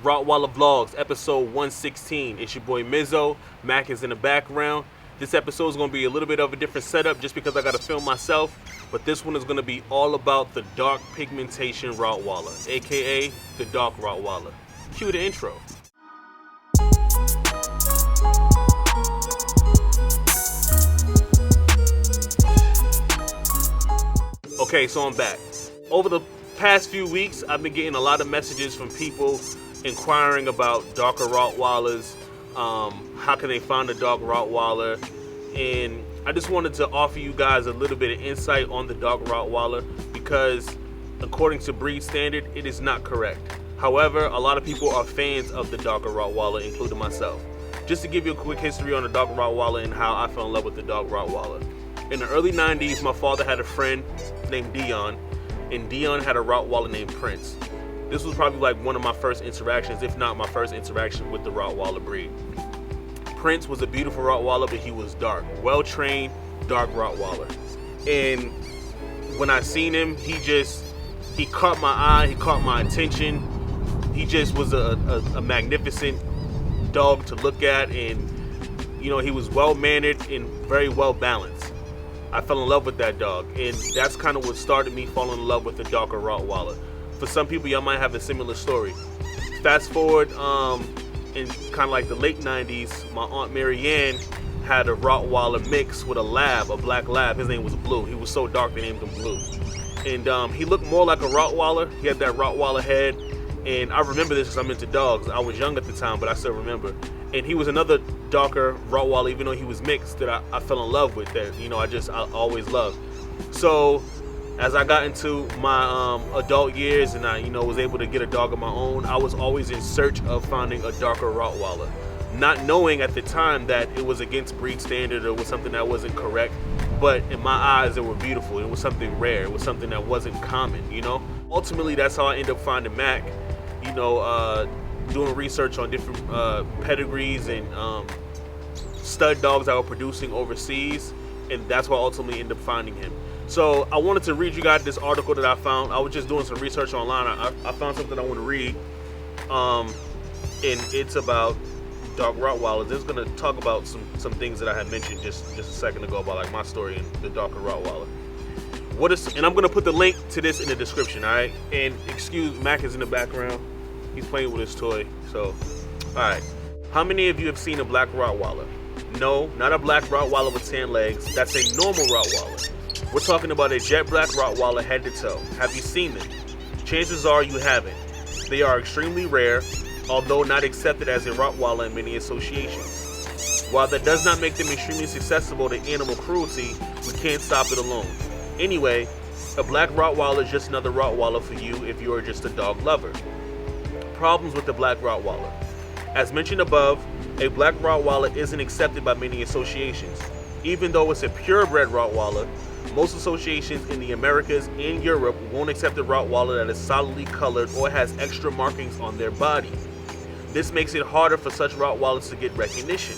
Rottweiler Vlogs, episode 116. It's your boy Mizzo. Mack is in the background. This episode is going to be a little bit of a different setup just because I got to film myself. But this one is going to be all about the dark pigmentation Rottweiler, aka the Dark Rottweiler. Cue the intro. Okay, so I'm back. Over the past few weeks, I've been getting a lot of messages from people inquiring about darker Rottweilers. How can they find a dark Rottweiler? And I just wanted to offer you guys a little bit of insight on the dark Rottweiler because according to breed standard, it is not correct. However, a lot of people are fans of the darker Rottweiler, including myself. Just to give you a quick history on the dark Rottweiler and how I fell in love with the dark Rottweiler. In the early 90s, my father had a friend named Dion, and Dion had a Rottweiler named Prince. This was probably like one of my first interactions, if not my first interaction with the Rottweiler breed. Prince was a beautiful Rottweiler, but he was dark, well-trained, dark Rottweiler. And when I seen him, he caught my eye, he caught my attention. He just was a magnificent dog to look at, and you know, he was well-mannered and very well-balanced. I fell in love with that dog, and that's kind of what started me falling in love with the darker Rottweiler. For some people, y'all might have a similar story. Fast forward, in kind of like the late 90s, my Aunt Marianne had a Rottweiler mix with a lab, a black lab. His name was Blue. He was so dark they named him Blue. And he looked more like a Rottweiler. He had that Rottweiler head, and I remember this because I'm into dogs. I was young at the time, but I still remember. And he was another darker Rottweiler, even though he was mixed, that I fell in love with, that, you know, I always loved. So as I got into my adult years and I, you know, was able to get a dog of my own, I was always in search of finding a darker Rottweiler, not knowing at the time that it was against breed standard or was something that wasn't correct. But in my eyes, they were beautiful. It was something rare. It was something that wasn't common, you know. Ultimately, that's how I ended up finding Mack. You know, doing research on different pedigrees and stud dogs that were producing overseas, and that's why I ultimately ended up finding him. So I wanted to read you guys this article that I found. I was just doing some research online. I found something I want to read, and it's about dark Rottweilers. It's going to talk about some things that I had mentioned just a second ago about like my story and the darker Rottweiler. And I'm going to put the link to this in the description, all right? And excuse, Mack is in the background. He's playing with his toy. So, all right. How many of you have seen a black Rottweiler? No, not a black Rottweiler with tan legs. That's a normal Rottweiler. We're talking about a jet black Rottweiler head to toe. Have you seen them? Chances are you haven't. They are extremely rare, although not accepted as a Rottweiler in many associations. While that does not make them extremely susceptible to animal cruelty, we can't stop it alone. Anyway, a black Rottweiler is just another Rottweiler for you if you are just a dog lover. Problems with the black Rottweiler. As mentioned above, a black Rottweiler isn't accepted by many associations. Even though it's a purebred Rottweiler, most associations in the Americas and Europe won't accept a Rottweiler that is solidly colored or has extra markings on their body. This makes it harder for such Rottweilers to get recognition.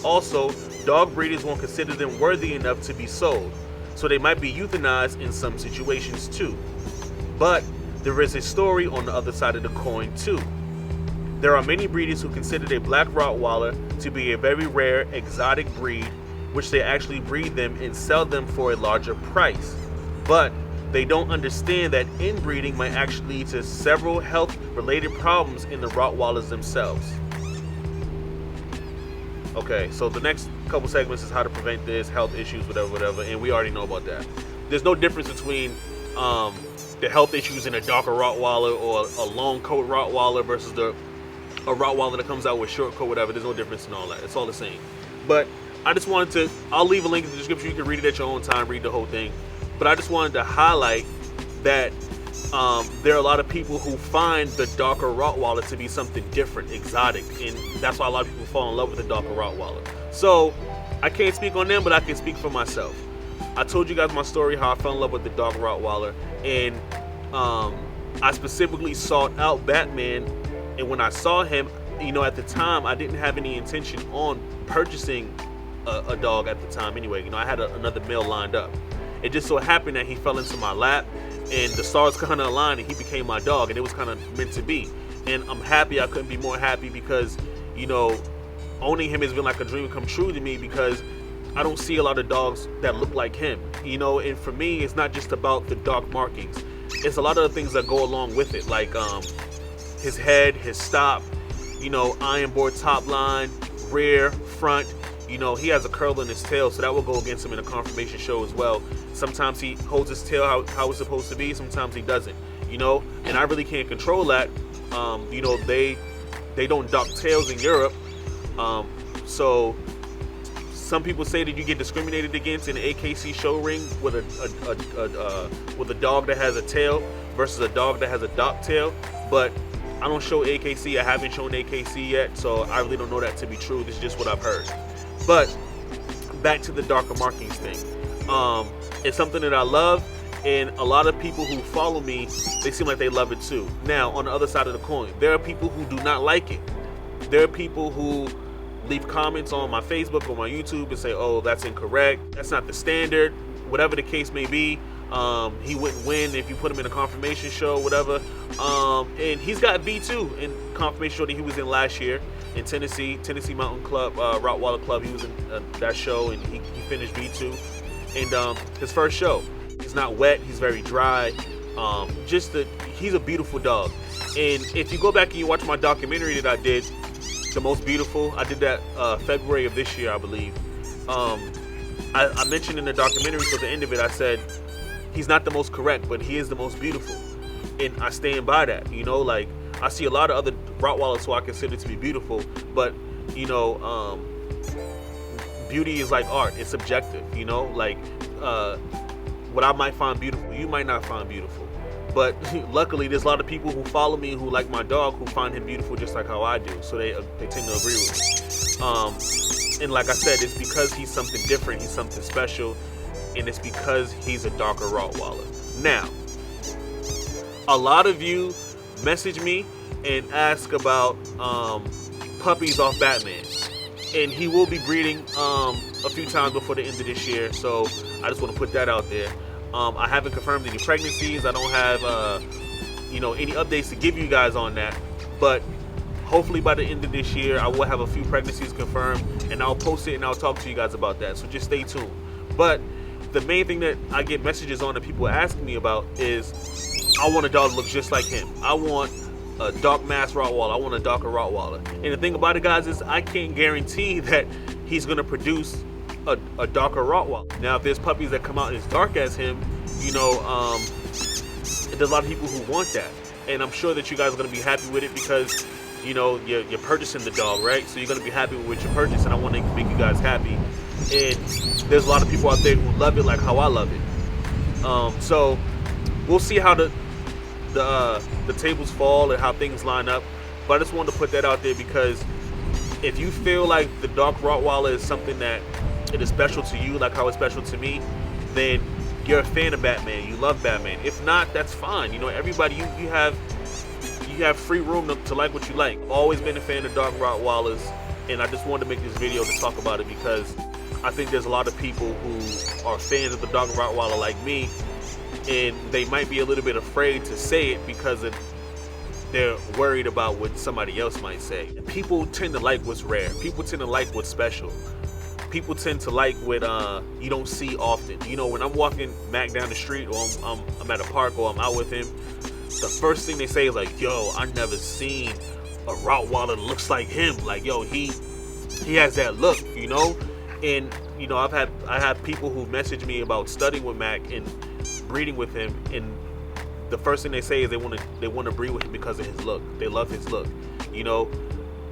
Also, dog breeders won't consider them worthy enough to be sold, so they might be euthanized in some situations too. But there is a story on the other side of the coin too. There are many breeders who consider a black Rottweiler to be a very rare exotic breed, which they actually breed them and sell them for a larger price. But they don't understand that inbreeding might actually lead to several health-related problems in the Rottweilers themselves. Okay, so the next couple segments is how to prevent this, health issues, whatever, and we already know about that. There's no difference between the health issues in a darker Rottweiler or a long coat Rottweiler versus a Rottweiler that comes out with short coat, whatever. There's no difference in all that. It's all the same. But I just wanted to, I'll leave a link in the description. You can read it at your own time, read the whole thing. But I just wanted to highlight that there are a lot of people who find the darker Rottweiler to be something different, exotic, and that's why a lot of people fall in love with the darker Rottweiler. So I can't speak on them, but I can speak for myself. I told you guys my story, how I fell in love with the dark Rottweiler, and I specifically sought out Batman, and when I saw him, you know, at the time, I didn't have any intention on purchasing a dog at the time anyway. You know, I had another male lined up. It just so happened that he fell into my lap, and the stars kind of aligned, and he became my dog, and it was kind of meant to be. and I'm happy. I couldn't be more happy because, you know, owning him has been like a dream come true to me, because I don't see a lot of dogs that look like him, you know. And for me, it's not just about the dark markings. It's a lot of the things that go along with it, like his head, his stop, you know, iron board top line, rear, front. You know, he has a curl in his tail, so that will go against him in a conformation show as well. Sometimes he holds his tail how it's supposed to be, sometimes he doesn't, you know, and I really can't control that. You know, they don't dock tails in Europe, so some people say that you get discriminated against in an AKC show ring with a dog that has a tail versus a dog that has a dock tail. But I don't show AKC. I haven't shown AKC yet, so I really don't know that to be true. This is just what I've heard. But back to the darker markings thing. It's something that I love, and a lot of people who follow me, they seem like they love it too. Now, on the other side of the coin, there are people who do not like it. There are people who leave comments on my Facebook or my YouTube and say, oh, that's incorrect, that's not the standard, whatever the case may be. He wouldn't win if you put him in a confirmation show, whatever. And he's got V2 in confirmation show that he was in last year in Tennessee Mountain Club, Rottweiler Club. He was in that show, and he finished V2. And his first show, he's not wet, he's very dry. He's a beautiful dog. And if you go back and you watch my documentary that I did, The Most Beautiful, I did that February of this year, I believe. I mentioned in the documentary, to the end of it, I said he's not the most correct, but he is the most beautiful, and I stand by that. You know, like, I see a lot of other Rottweilers who I consider to be beautiful, but you know, beauty is like art; it's subjective. You know, like what I might find beautiful, you might not find beautiful. But luckily, there's a lot of people who follow me who like my dog, who find him beautiful just like how I do. So they tend to agree with me. And like I said, it's because he's something different, he's something special, and it's because he's a darker Rottweiler. Now, a lot of you message me and ask about Puppies off Batman. And he will be breeding a few times before the end of this year. So I just want to put that out there. I haven't confirmed any pregnancies. I don't have, you know, any updates to give you guys on that. But hopefully by the end of this year, I will have a few pregnancies confirmed, and I'll post it and I'll talk to you guys about that. So just stay tuned. But the main thing that I get messages on that people are asking me about is, I want a dog that looks just like him. I want a dark mass Rottweiler. I want a darker Rottweiler. And the thing about it, guys, is I can't guarantee that he's going to produce a darker Rottweiler. Now, if there's puppies that come out as dark as him, you know, there's a lot of people who want that. And I'm sure that you guys are going to be happy with it because, you know, you're purchasing the dog, right? So you're going to be happy with what you purchase, and I want to make you guys happy. And there's a lot of people out there who love it like how I love it. So we'll see how the tables fall and how things line up. But I just wanted to put that out there because if you feel like the dark Rottweiler is something that it is special to you, like how it's special to me, then you're a fan of Batman. You love Batman. If not, that's fine. You know, everybody, you have free room to like what you like. I've always been a fan of dark Rottweilers, and I just wanted to make this video to talk about it because I think there's a lot of people who are fans of the dark Rottweiler like me, and they might be a little bit afraid to say it because they're worried about what somebody else might say. People tend to like what's rare. People tend to like what's special. People tend to like what you don't see often. You know, when I'm walking Mac down the street, or I'm at a park, or I'm out with him, the first thing they say is like, yo, I never seen a Rottweiler that looks like him. Like, yo, he has that look, you know? And, you know, I have people who message me about studying with Mac and breeding with him, and the first thing they say is they want to breed with him because of his look. They love his look, you know?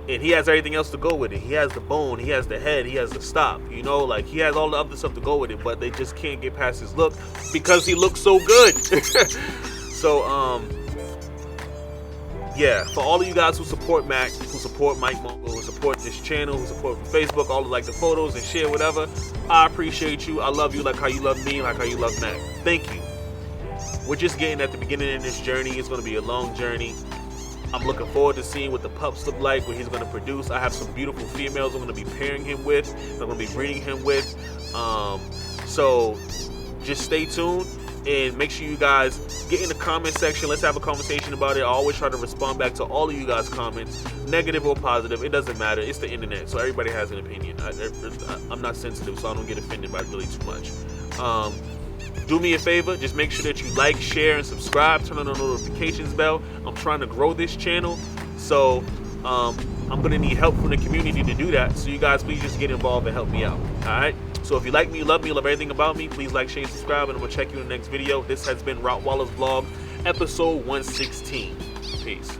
And he has everything else to go with it. He has the bone, he has the head, he has the stop, you know, like he has all the other stuff to go with it, but they just can't get past his look because he looks so good. So, yeah, for all of you guys who support Mac, who support Mike Mongo, who support this channel, who support Facebook, all of like the photos and share whatever, I appreciate you. I love you like how you love me, like how you love Mac. Thank you. We're just getting at the beginning of this journey. It's going to be a long journey. I'm looking forward to seeing what the pups look like, what he's going to produce. I have some beautiful females I'm going to be pairing him with. I'm going to be breeding him with. So just stay tuned. And make sure you guys get in the comment section. Let's have a conversation about it. I always try to respond back to all of you guys' comments, negative or positive. It doesn't matter. It's the internet, so everybody has an opinion. I'm not sensitive, so I don't get offended by really too much. Do me a favor, just make sure that you like, share, and subscribe. Turn on the notifications bell. I'm trying to grow this channel, so I'm gonna need help from the community to do that. So you guys, please just get involved and help me out. All right. So if you like me, love everything about me, please like, share, and subscribe, and I'm gonna check you in the next video. This has been Rottweilers Vlog, episode 116. Peace.